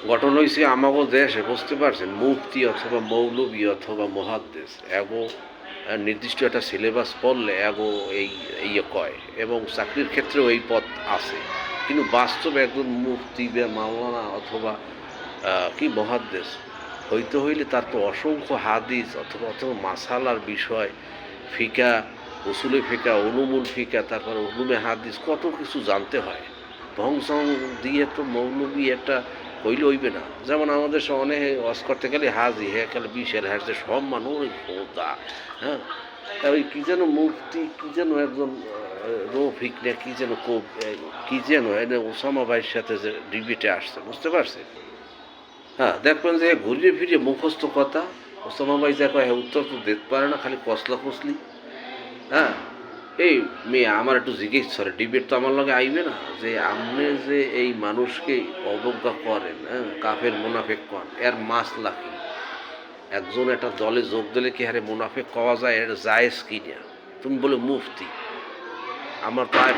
ঘটনা হয়েছে আমাগো দেশে, বুঝতে পারছেন, মুফতি অথবা মৌলবী অথবা মুহাদ্দিস এগো নির্দিষ্ট একটা সিলেবাস পড়লে এগো এই ইয়ে কয়, এবং চাকরির ক্ষেত্রেও এই পথ আছে। কিন্তু বাস্তবে একজন মুফতি বা মাওলানা অথবা কি মুহাদ্দিস হইতে হইলে তার তো অসংখ্য হাদিস অথবা মাসালার বিষয়, ফিকা, উসুলে ফিকা, উলুমুল ফিকা, তারপরে উলুমে হাদিস, কত কিছু জানতে হয়। ভংসং দিয়ে তো মৌলবী একটা হইলে হইবে না। যেমন আমাদের অনেক ওয়াজ করতে গেলে হাজি হ্যাঁ গেলে বিশের হাজতে সব মানুষ খোদা, হ্যাঁ, ওই কী যেন মুফতি, কী যেন একজন রফিক না কী যেন কী যেন এনে ওসামা ভাইয়ের সাথে যে ডিবেটে আসছে, বুঝতে পারছে। হ্যাঁ, দেখবেন যে ঘুরিয়ে ফিরিয়ে মুখস্থ কথা, ওসামা ভাই যা কয় উত্তর তো দিতে পারে না, খালি কসলা কসলি। হ্যাঁ, এই মেয়ে আমার একটু জিজ্ঞেস করে, ডিবেট তো আমার লগে আইবে না, যে আপনি যে এই মানুষকে অবজ্ঞা করেন, হ্যাঁ, কাফের মুনাফেক কন, এর মাসলা কি? একজন একটা দলে যোগ দিলে কি হারে মুনাফেক কওয়া যায়, এটা জায়েজ কি না? তুমি বলে মুফতি, আমার প্রায়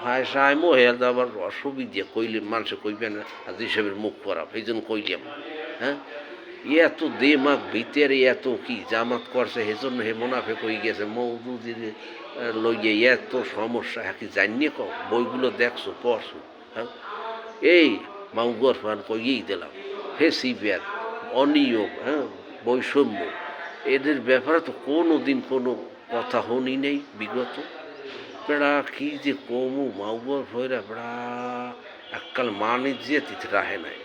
ভাষা আইমো হেলতে আবার অসুবিধা কইলে মানুষে কইবে না আর হিসেবের মুখ করা, এই জন্য কইলাম। হ্যাঁ, এত দেমাগ ভিতরে এত কি জামাত করছে, সেজন্য হে মুনাফেক হয়ে গেছে মৌদুদির লইয়ে এত সমস্যা, হ্যাঁ কি জানিয়ে কও, বইগুলো দেখছো পড়ছো? হ্যাঁ, এই মাউগর ফান কইয়েই দিলাম, হে সিবিআর অনিয়ম, হ্যাঁ, বৈষম্য, এদের ব্যাপারে তো কোনো দিন কোনো কথা শুনি নেই বিগত। বেড়া কি যে কমু মাউগর ফয়রা বেড়া এককাল মানে যে তিথ রাহে নাই।